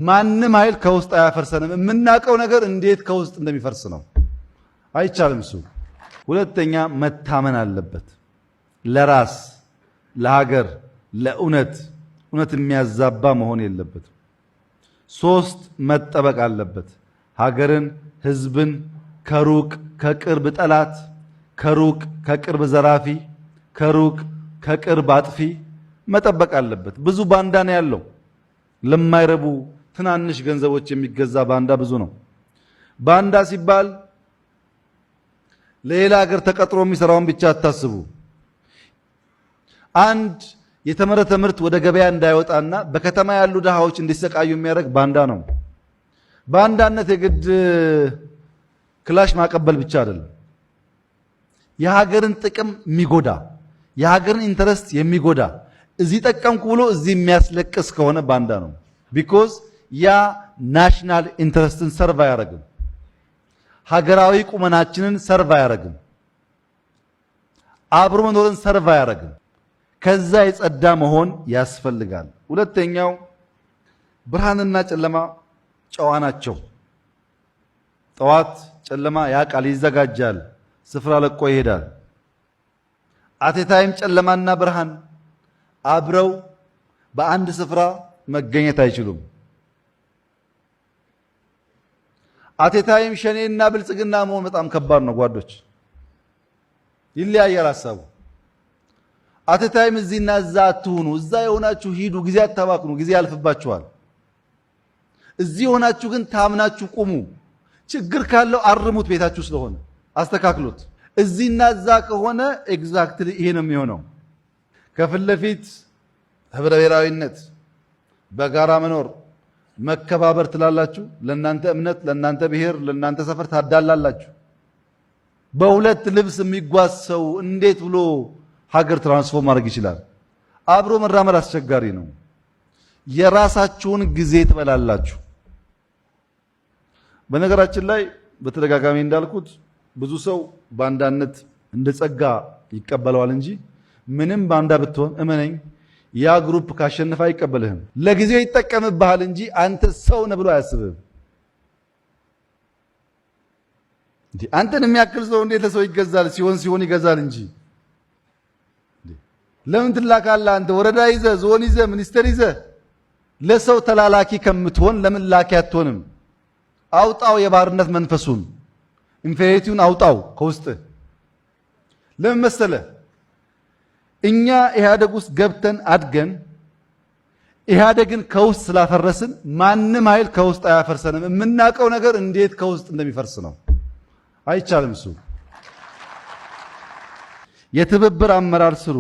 ማንም ኃይል ከውስጥ አያፈርሰንም። የምናውቀው ነገር እንዴት ከውስጥ እንደሚፈርስ ነው። አይቻልም እሱ። ሁለተኛ መታመን አለበት። ለራስ ለሀገር ለእውነት የሚያዛባ መሆን የለበትም። ሶስት መጠበቅ አለበት። ሀገርን ህዝብን ከሩቅ ከቅርብ ጠላት፣ ከሩቅ ከቅርብ ዘራፊ፣ ከሩቅ ከቅርብ አጥፊ መጠበቅ አለበት። ብዙ ባንዳ ነው ያለው። ለማይረቡ ትናንሽ ገንዘቦች የሚገዛ ባንዳ ብዙ ነው። ባንዳ ሲባል ለሌላ ሀገር ተቀጥሮ የሚሰራውን ብቻ አታስቡ። አንድ የተመረተ ምርት ወደ ገበያ እንዳይወጣና በከተማ ያሉ ድሃዎች እንዲሰቃዩ የሚያደርግ ባንዳ ነው። ባንዳነት የግድ ክላሽ ማቀበል ብቻ አይደለም። የሀገርን ጥቅም የሚጎዳ የሀገርን ኢንተረስት የሚጎዳ እዚህ ጠቀምኩ ብሎ እዚህ የሚያስለቅስ ከሆነ ባንዳ ነው። ቢኮዝ ያ ናሽናል ኢንተረስትን ሰርቭ አያደርግም። ሀገራዊ ቁመናችንን ሰርቭ አያደርግም። አብሮ መኖርን ሰርቭ አያደርግም። ከዛ የጸዳ መሆን ያስፈልጋል። ሁለተኛው ብርሃንና ጨለማ ጨዋ ናቸው። ጠዋት ጨለማ ያቃል፣ ይዘጋጃል፣ ስፍራ ለቆ ይሄዳል። አቴታይም ጨለማና ብርሃን አብረው በአንድ ስፍራ መገኘት አይችሉም። አቴታይም ሸኔና ብልጽግና መሆን በጣም ከባድ ነው ጓዶች። ይለያያል ሐሳቡ። አቴታይም እዚህና እዛ አትሁኑ። እዛ የሆናችሁ ሂዱ፣ ጊዜ አታባክኑ፣ ጊዜ ያልፍባችኋል። እዚህ የሆናችሁ ግን ታምናችሁ ቁሙ። ችግር ካለው አርሙት፣ ቤታችሁ ስለሆነ አስተካክሉት። እዚህና እዛ ከሆነ ኤግዛክትሊ ይሄ ነው የሚሆነው። ከፊት ለፊት ህብረ ብሔራዊነት፣ በጋራ መኖር፣ መከባበር ትላላችሁ። ለእናንተ እምነት፣ ለእናንተ ብሔር፣ ለእናንተ ሰፈር ታዳላላችሁ። በሁለት ልብስ የሚጓዝ ሰው እንዴት ብሎ ሀገር ትራንስፎርም ማድረግ ይችላል? አብሮ መራመድ አስቸጋሪ ነው። የራሳችሁን ጊዜ ትበላላችሁ። በነገራችን ላይ በተደጋጋሚ እንዳልኩት ብዙ ሰው ባንዳነት እንደ ጸጋ ይቀበለዋል እንጂ ምንም ባንዳ ብትሆን እመነኝ ያ ግሩፕ ካሸነፈ አይቀበልህም። ለጊዜው ይጠቀምብሃል እንጂ አንተ ሰው ነህ ብሎ አያስብህም። አንተን የሚያክል ሰው እንዴት ለሰው ይገዛል? ሲሆን ይገዛል እንጂ ለምን ትላካለህ? አንተ ወረዳ ይዘህ ዞን ይዘህ ሚኒስቴር ይዘህ ለሰው ተላላኪ ከምትሆን ለምን ላኪ አትሆንም? አውጣው የባርነት መንፈሱን፣ ኢንፌሪቲውን አውጣው ከውስጥ። ለምን መሰለህ? እኛ ኢህአደግ ውስጥ ገብተን አድገን ኢህአደግን ከውስጥ ስላፈረስን ማንም ኃይል ከውስጥ አያፈርሰንም። የምናውቀው ነገር እንዴት ከውስጥ እንደሚፈርስ ነው። አይቻልም እሱ። የትብብር አመራር ስሩ።